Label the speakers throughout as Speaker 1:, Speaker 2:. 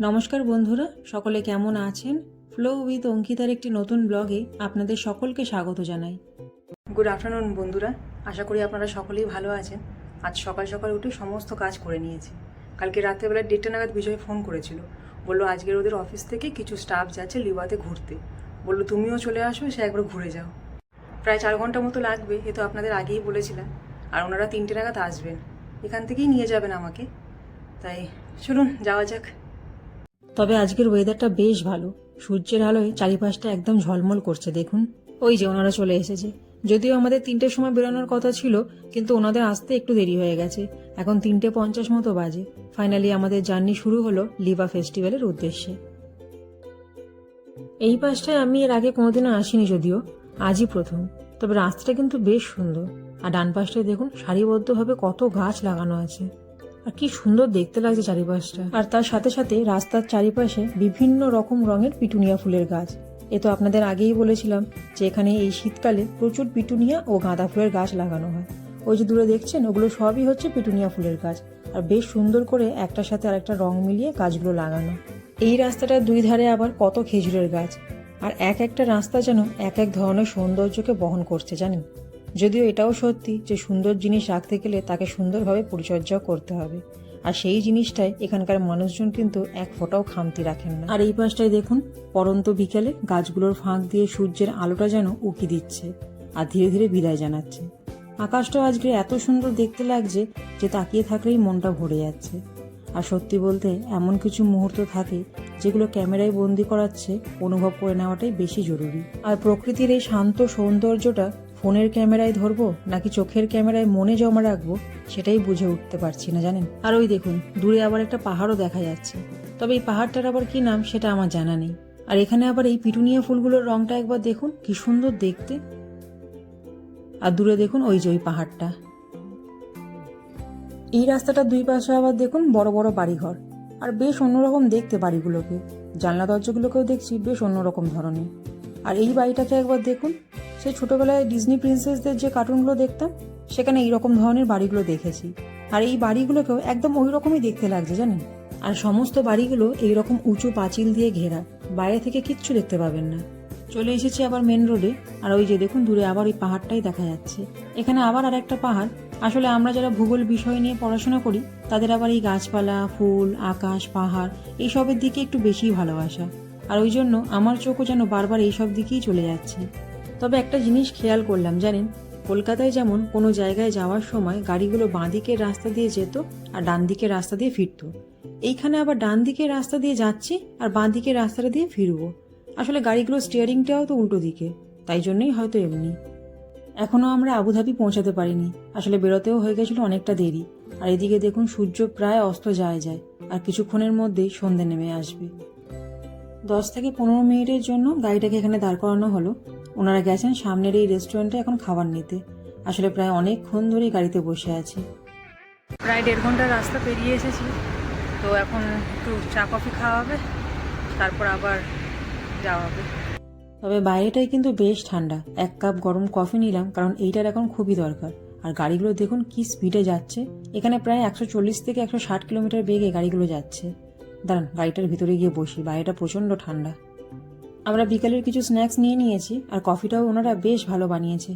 Speaker 1: নমস্কার বন্ধুরা, সকলে কেমন আছেন? ফ্লো উইথ অঙ্কিতার একটি নতুন ব্লগে আপনাদের সকলকে স্বাগত জানাই। গুড আফটারনুন বন্ধুরা, আশা করি আপনারা সকলেই ভালো আছেন। আজ সকাল সকাল উঠে সমস্ত কাজ করে নিয়েছি। কালকে রাত্রেবেলা 1:30 নাগাদ বিজয় ফোন করেছিল, বললো আজকের ওদের অফিস থেকে কিছু স্টাফ যাচ্ছে লিওয়াতে ঘুরতে। বললো তুমিও চলে আসো, সে একবার ঘুরে যাও। প্রায় 4 ঘন্টা মতো লাগবে, এ তো আপনাদের আগেই বলেছিলাম। আর ওনারা 3টে নাগাদ আসবেন, এখান থেকেই নিয়ে যাবেন আমাকে। তাই চলুন যাওয়া যাক। তবে আজকের ওয়েদারটা বেশ ভালো, সূর্যের আলোয় চারিপাশটা একদম ঝলমল করছে। দেখুন, ওই যে ওনারা চলে এসেছে। যদিও আমাদের 3টের সময় বেরোনোর কথা ছিল, কিন্তু ওনাদের আসতে একটু দেরি হয়ে গেছে। এখন 3:50 মতো বাজে। ফাইনালি আমাদের জার্নি শুরু হলো লিভা ফেস্টিভ্যালের উদ্দেশ্যে। এই পাশটায় আমি এর আগে কোনোদিনও আসিনি, যদিও আজই প্রথম। তবে রাস্তাটা কিন্তু বেশ সুন্দর। আর ডান পাশটায় দেখুন সারিবদ্ধভাবে কত গাছ লাগানো আছে, আর কি সুন্দর দেখতে লাগছে চারিপাশটা। আর তার সাথে সাথে রাস্তার চারিপাশে বিভিন্ন রকম রঙের পিটুনিয়া ফুলের গাছ। এ তো আপনাদের আগেই বলেছিলাম যে এখানে এই শীতকালে প্রচুর পিটুনিয়া ও গাঁদা ফুলের গাছ লাগানো হয়। ওই যে দূরে দেখছেন, ওগুলো সবই হচ্ছে পিটুনিয়া ফুলের গাছ। আর বেশ সুন্দর করে একটার সাথে আরেকটা রং মিলিয়ে গাছগুলো লাগানো। এই রাস্তাটার দুই ধারে আবার কত খেজুরের গাছ। আর একটা রাস্তা যেন এক এক ধরনের সৌন্দর্যকে বহন করছে, জানেন। যদিও এটাও সত্যি যে সুন্দর জিনিস রাখতে গেলে তাকে সুন্দরভাবে পরিচর্যাও করতে হবে। আর সেই জিনিসটাই এখানকার মানুষজন কিন্তু এক ফোঁটাও খামতি রাখেন না। আর এই পাশটায় দেখুন, পরন্ত বিকেলে গাছগুলোর ফাঁক দিয়ে সূর্যের আলোটা যেন উকি দিচ্ছে আর ধীরে ধীরে বিদায় জানাচ্ছে। আকাশটাও আজকে এত সুন্দর দেখতে লাগছে যে তাকিয়ে থাকলেই মনটা ভরে যাচ্ছে। আর সত্যি বলতে এমন কিছু মুহূর্ত থাকে যেগুলো ক্যামেরায় বন্দি করাচ্ছে অনুভব করে নেওয়াটাই বেশি জরুরি। আর প্রকৃতির এই শান্ত সৌন্দর্যটা ফোনের ক্যামেরায় ধরবো নাকি চোখের ক্যামেরায় মনে জমা রাখবো, সেটাই বুঝে উঠতে পারছি না, জানেন। আর ওই দেখুন, দূরে আবার একটা পাহাড়ও দেখা যাচ্ছে। তবে এই পাহাড়টার আবার কি নাম সেটা আমার জানা নেই। আর এখানে আবার এই পিটুনিয়া ফুলগুলোর রংটা একবার দেখুন, কি সুন্দর দেখতে। আর দূরে দেখুন ওই যে ওই পাহাড়টা। এই রাস্তাটার দুই পাশে আবার দেখুন বড় বড় বাড়িঘর। আর বেশ অন্যরকম দেখতে বাড়িগুলোকে। জানলা দরজাগুলোকেও দেখছি বেশ অন্যরকম ধরনের। আর এই বাড়িটাকে একবার দেখুন, সেই ছোটবেলায় ডিজনি প্রিন্সেসদের যে কার্টুনগুলো দেখতাম, সেখানে এইরকম ধরনের বাড়িগুলো দেখেছি। আর এই বাড়িগুলোকেও একদম ওই রকমই দেখতে লাগছে, জানেন। আর সমস্ত বাড়িগুলো এইরকম উঁচু পাঁচিল দিয়ে ঘেরা, বাইরে থেকে কিচ্ছু দেখতে পাবেন না। চলে এসেছি আবার মেন রোডে। আর ওই যে দেখুন দূরে আবার ওই পাহাড়টাই দেখা যাচ্ছে। এখানে আবার আর একটা পাহাড়। আসলে আমরা যারা ভূগোল বিষয় নিয়ে পড়াশোনা করি, তাদের আবার এই গাছপালা, ফুল, আকাশ, পাহাড় এইসবের দিকে একটু বেশি ভালোবাসা। আর ওই জন্য আমার চোখও যেন বারবার এইসব দিকেই চলে যাচ্ছে। তবে একটা জিনিস খেয়াল করলাম, জানেন, কলকাতায় যেমন কোনো জায়গায় যাওয়ার সময় গাড়িগুলো বাঁ দিকের রাস্তা দিয়ে যেত আর ডান দিকের রাস্তা দিয়ে ফিরত, এইখানে আবার ডান দিকের রাস্তা দিয়ে যাচ্ছি আর বাঁ দিকের রাস্তাটা দিয়ে ফিরবো। আসলে গাড়িগুলোর স্টিয়ারিংটাও তো উল্টো দিকে, তাই জন্যই হয়তো এমনি। এখনও আমরা আবুধাবি পৌঁছাতে পারিনি, আসলে বেরোতেও হয়ে গেছিল অনেকটা দেরি। আর এদিকে দেখুন সূর্য প্রায় অস্ত যায় আর কিছুক্ষণের মধ্যেই সন্ধে নেমে আসবে। 10 থেকে 15 মিনিটের জন্য গাড়িটাকে এখানে দাঁড় করানো হলো। ওনারা গেছেন সামনের এই রেস্টুরেন্টে এখন খাবার নিতে। আসলে প্রায় অনেকক্ষণ ধরেই গাড়িতে বসে আছি। প্রায় 1.5 ঘন্টার রাস্তা পেরিয়ে এসেছি। তো এখন একটু চা কফি খাওয়া হবে, তারপর আবার যাওয়া হবে। তবে বাইরেটাই কিন্তু বেশ ঠান্ডা। 1 কাপ গরম কফি নিলাম, কারণ এইটার এখন খুবই দরকার। আর গাড়িগুলো দেখুন কি স্পিডে যাচ্ছে। এখানে প্রায় 140 থেকে 160 কিলোমিটার বেগে গাড়িগুলো যাচ্ছে। দাঁড়ান, গাড়িটার ভিতরে গিয়ে বসি, বাইরেটা প্রচণ্ড ঠান্ডা। আমরা বিকালের কিছু স্ন্যাক্স নিয়ে নিয়েছি, আর কফিটাও ওনারা বেশ ভালো বানিয়েছে।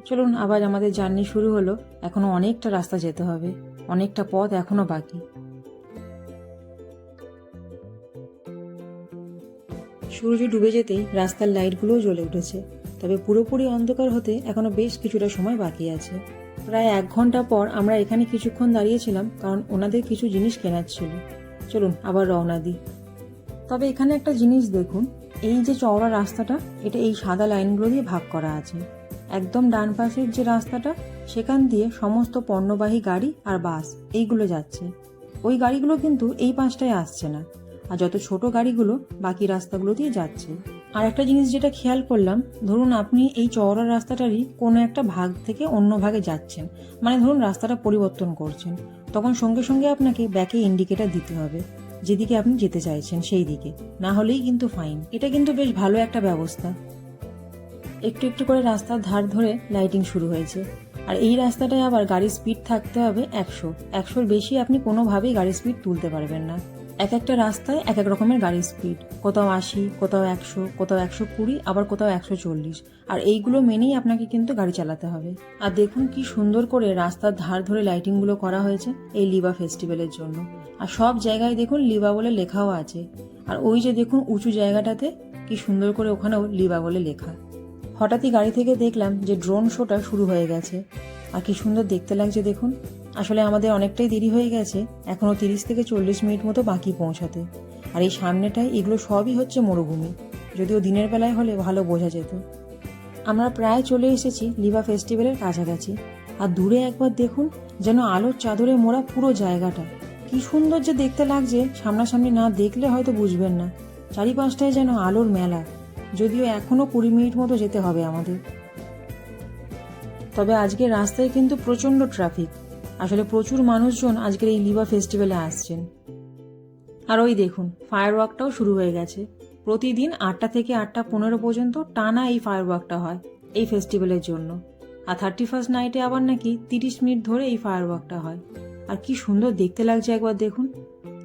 Speaker 1: চলুন আবার আমাদের জার্নি শুরু হলো। এখনো অনেকটা রাস্তা যেতে হবে, অনেকটা পথ এখনো বাকি। সূর্য ডুবে যেতেই রাস্তার লাইটগুলোও জ্বলে উঠেছে। তবে পুরোপুরি অন্ধকার হতে এখনো বেশ কিছুটা সময় বাকি আছে। প্রায় 1 ঘন্টা পর আমরা এখানে কিছুক্ষণ দাঁড়িয়েছিলাম, কারণ ওনাদের কিছু জিনিস কেনার ছিল। চলুন আবার রওনা দিই। তবে এখানে একটা জিনিস দেখুন, এই যে চওড়া রাস্তাটা, এটা এই সাদা লাইনগুলো দিয়ে ভাগ করা আছে। একদম ডান পাশের যে রাস্তাটা, সেখান দিয়ে সমস্ত পণ্যবাহী গাড়ি আর বাস এইগুলো যাচ্ছে। ওই গাড়িগুলো কিন্তু এই পাশটায় আসছে না। আর যত ছোট গাড়িগুলো বাকি রাস্তাগুলো দিয়ে যাচ্ছে। আর একটা জিনিস যেটা খেয়াল করলাম, ধরুন আপনি এই চওড়া রাস্তাটারই কোনো একটা ভাগ থেকে অন্য ভাগে যাচ্ছেন, মানে ধরুন রাস্তাটা পরিবর্তন করছেন, তখন সঙ্গে সঙ্গে আপনাকে ব্যাকে ইন্ডিকেটর দিতে হবে যেদিকে আপনি যেতে চাইছেন সেই দিকে, না হলেই কিন্তু ফাইন। এটা কিন্তু বেশ ভালো একটা ব্যবস্থা। একটু একটু করে রাস্তার ধার ধরে লাইটিং শুরু হয়েছে। আর এই রাস্তাটায় আবার গাড়ির স্পিড থাকতে হবে 100-100-র বেশি আপনি কোনোভাবেই গাড়ির স্পিড তুলতে পারবেন না। এক একটা রাস্তায় এক এক রকমের গাড়ির স্পিড, কোথাও 80, কোথাও 100, কোথাও 120, আবার কোথাও 140। আর এইগুলো মেনেই আপনাকে কিন্তু গাড়ি চালাতে হবে। আর দেখুন কি সুন্দর করে রাস্তার ধার ধরে লাইটিংগুলো করা হয়েছে এই লিবা ফেস্টিভ্যালের জন্য। আর সব জায়গায় দেখুন লিবা বলে লেখাও আছে। আর ওই যে দেখুন উঁচু জায়গাটাতে কি সুন্দর করে ওখানেও লিবা বলে লেখা। হঠাৎই গাড়ি থেকে দেখলাম যে ড্রোন শোটা শুরু হয়ে গেছে। আর কি সুন্দর দেখতে লাগছে দেখুন। আসলে আমাদের অনেকটাই দেরি হয়ে গেছে, এখনও 30 থেকে 40 মিনিট মতো বাকি পৌঁছাতে। আর এই সামনেটায় এগুলো সবই হচ্ছে মরুভূমি, যদিও দিনের বেলায় হলে ভালো বোঝা যেত। আমরা প্রায় চলে এসেছি লিবা ফেস্টিভ্যালের কাছাকাছি। আর দূরে একবার দেখুন, যেন আলোর চাদরে মোড়া পুরো জায়গাটা। কি সুন্দর যে দেখতে লাগছে, সামনাসামনি না দেখলে হয়তো বুঝবেন না। চারিপাশটায় যেন আলোর মেলা, যদিও এখনও 20 মিনিট মতো যেতে হবে আমাদের। তবে আজকে রাস্তায় কিন্তু প্রচণ্ড ট্রাফিক। আসলে প্রচুর মানুষজন আজকের এই লিবা ফেস্টিভ্যালে আসছেন। আর ওই দেখুন ফায়ার ওয়ার্কটাও শুরু হয়ে গেছে। প্রতিদিন 8টা থেকে 8টা 15 পর্যন্ত টানা এই ফায়ার ওয়ার্কটা হয় এই ফেস্টিভ্যালের জন্য। আর 31st নাইটে আবার নাকি 30 মিনিট ধরে এই ফায়ার ওয়ার্কটা হয়। আর কি সুন্দর দেখতে লাগছে একবার দেখুন।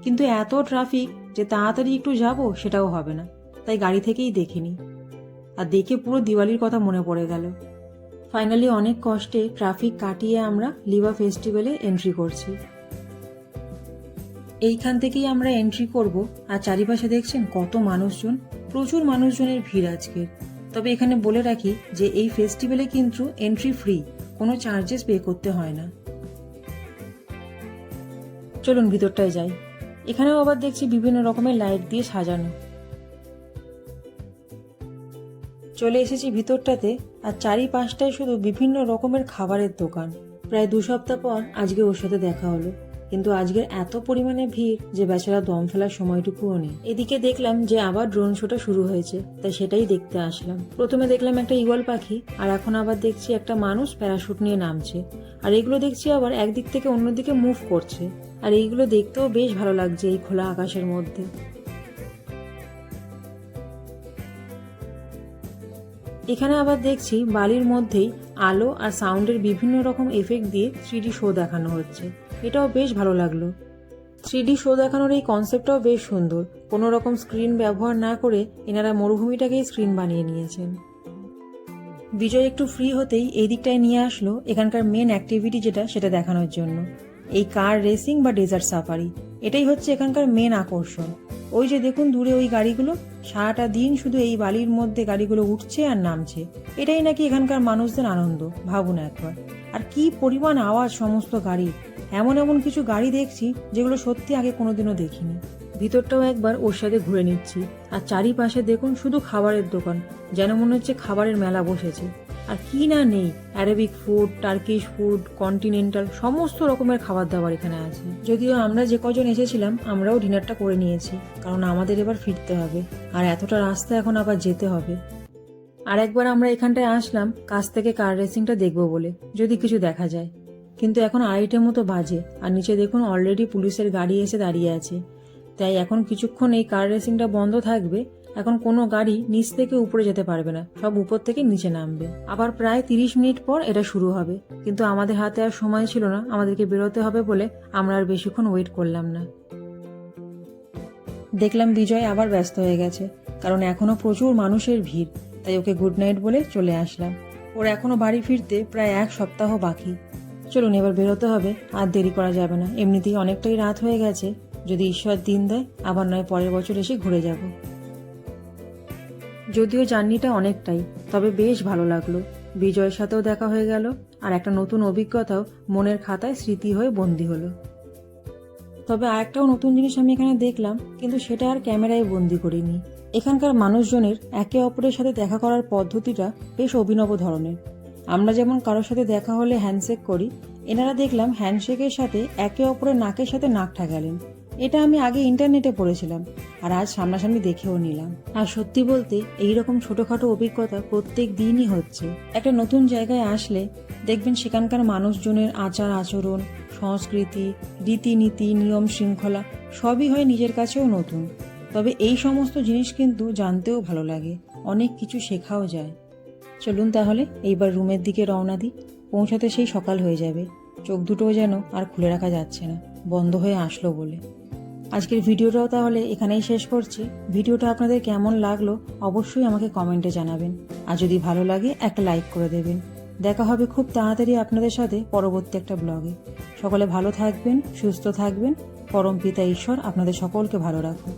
Speaker 1: কিন্তু এত ট্রাফিক যে তাড়াতাড়ি একটু যাব সেটাও হবে না, তাই গাড়ি থেকেই দেখিনি। আর দেখে পুরো দিওয়ালির কথা মনে পড়ে গেল। ফাইনালি অনেক কষ্টে ট্রাফিক কাটিয়ে আমরা লিবা ফেস্টিভ্যালে এন্ট্রি করছি। এইখান থেকেই আমরা এন্ট্রি করব। আর চারিপাশে দেখছেন কত মানুষজন, প্রচুর মানুষজনের ভিড় আজকের। তবে এখানে বলে রাখি যে এই ফেস্টিভ্যালে কিন্তু এন্ট্রি ফ্রি, কোনো চার্জেস পে করতে হয় না। চলুন ভিতরটায় যাই। এখানেও আবার দেখছি বিভিন্ন রকমের লাইট দিয়ে সাজানো। চলে এসেছি ভিতরটাতে। আর চারিপাশটায় শুধু বিভিন্ন রকমের খাবারের দোকান। প্রায় 2 সপ্তাহ পর আজকে ওর সাথে দেখা হলো, কিন্তু আজকের এত পরিমাণে ভিড় যে বেচারা দম ফেলার সময়টুকুও নেই। এদিকে দেখলাম যে আবার ড্রোন শোটা শুরু হয়েছে, তাই সেটাই দেখতে আসলাম। প্রথমে দেখলাম একটা ঈগল পাখি, আর এখন আবার দেখছি একটা মানুষ প্যারাশুট নিয়ে নামছে। আর এগুলো দেখছি আবার একদিক থেকে অন্যদিকে মুভ করছে। আর এইগুলো দেখতেও বেশ ভালো লাগছে এই খোলা আকাশের মধ্যে। এখানে আবার দেখছি বালির মধ্যেই আলো আর সাউন্ডের বিভিন্ন রকম এফেক্ট দিয়ে 3D শো দেখানো হচ্ছে। এটাও বেশ ভালো লাগলো। 3D শো দেখানোর এই কনসেপ্টটাও বেশ সুন্দর। কোনো রকম স্ক্রিন ব্যবহার না করে এনারা মরুভূমিটাকেই স্ক্রিন বানিয়ে নিয়েছেন। বিজয় একটু ফ্রি হতেই এই দিকটায় নিয়ে আসলো এখানকার মেন অ্যাক্টিভিটি যেটা, সেটা দেখানোর জন্য। এই কার রেসিং বা ডেজার্ট সাফারি, এটাই হচ্ছে এখানকার মেন আকর্ষণ। ওই যে দেখুন দূরে ওই গাড়িগুলো, সারাটা দিন শুধু এই বালির মধ্যে গাড়িগুলো উঠছে আর নামছে। এটাই নাকি এখানকার মানুষদের আনন্দ, ভাবুন একবার। আর কি পরিমাণ আওয়াজ সমস্ত গাড়ি। এমন এমন কিছু গাড়ি দেখছি যেগুলো সত্যি আগে কোনোদিনও দেখিনি। ভিতরটাও একবার ওর সাথে ঘুরে নিচ্ছি। আর চারিপাশে দেখুন শুধু খাবারের দোকান, যেন মনে হচ্ছে খাবারের মেলা বসেছে। আর কি না নেই, Arabic food, Turkish food, continental, সমস্ত রকমের খাবার দাবার এখানে আছে। যদিও আমরা যে কজন এসেছিলাম আমরাও ডিনারটা করে নিয়েছি, কারণ আমাদের এবার ফিরতে হবে। আর এতটা রাস্তা এখন আবার যেতে হবে। আর একবার আমরা এখানটায় আসলাম কাছ থেকে কার রেসিংটা দেখবো বলে, যদি কিছু দেখা যায়। কিন্তু এখন 2:30 মতো বাজে, আর নিচে দেখুন অলরেডি পুলিশের গাড়ি এসে দাঁড়িয়ে আছে। তাই এখন কিছুক্ষণ এই কার রেসিংটা বন্ধ থাকবে। এখন কোনো গাড়ি নিচ থেকে উপরে যেতে পারবে না, সব উপর থেকে নিচে নামবে। আবার প্রায় 30 মিনিট পর এটা শুরু হবে। কিন্তু আমাদের হাতে আর সময় ছিল না, আমাদেরকে বেরোতে হবে বলে আমরা আর বেশিক্ষণ ওয়েট করলাম না। দেখলাম বিজয় আবার ব্যস্ত হয়ে গেছে, কারণ এখনো প্রচুর মানুষের ভিড়। তাই ওকে গুড নাইট বলে চলে আসলাম। ওর এখনো বাড়ি ফিরতে প্রায় 1 সপ্তাহ বাকি। চলুন এবার বেরোতে হবে, আর দেরি করা যাবে না। এমনিতেই অনেকটাই রাত হয়ে গেছে। যদি ঈশ্বর দিন দেয় আবার নয় পরের বছর এসে ঘুরে যাব। যদিও জার্নিটা অনেকটাই, তবে বেশ ভালো লাগলো। বিজয়ের সাথেও দেখা হয়ে গেল, আর একটা নতুন অভিজ্ঞতাও মনের খাতায় স্মৃতি হয়ে বন্দী হলো। তবে আরেকটাও নতুন জিনিস আমি এখানে দেখলাম, কিন্তু সেটা আর ক্যামেরায় বন্দি করিনি। এখানকার মানুষজনের একে অপরের সাথে দেখা করার পদ্ধতিটা বেশ অভিনব ধরনের। আমরা যেমন কারোর সাথে দেখা হলে হ্যান্ডশেক করি, এনারা দেখলাম হ্যান্ডশেকের সাথে একে অপরের নাকের সাথে নাক ঠেকালেন। এটা আমি আগে ইন্টারনেটে পড়েছিলাম, আর আজ সামনাসামনি দেখেও নিলাম। আর সত্যি বলতে এইরকম ছোটখাটো অভিজ্ঞতা প্রত্যেক দিনই হচ্ছে। একটা নতুন জায়গায় আসলে দেখবেন সেখানকার মানুষজনের আচার আচরণ, সংস্কৃতি, রীতিনীতি, নিয়ম শৃঙ্খলা সবই হয় নিজের কাছেও নতুন। তবে এই সমস্ত জিনিস কিন্তু জানতেও ভালো লাগে, অনেক কিছু শেখাও যায়। চলুন তাহলে এইবার রুমের দিকে রওনা দিই। পৌঁছাতে সেই সকাল হয়ে যাবে। চোখ দুটোও যেন আর খুলে রাখা যাচ্ছে না, বন্ধ হয়ে আসলো বলে। আজকের ভিডিওটাও তাহলে এখানেই শেষ করছি। ভিডিওটা আপনাদের কেমন লাগলো অবশ্যই আমাকে কমেন্টে জানাবেন, আর যদি ভালো লাগে একটা লাইক করে দেবেন। দেখা হবে খুব তাড়াতাড়ি আপনাদের সাথে পরবর্তী একটা ব্লগে। সকলে ভালো থাকবেন, সুস্থ থাকবেন। পরম পিতা ঈশ্বর আপনাদের সকলকে ভালো রাখুন।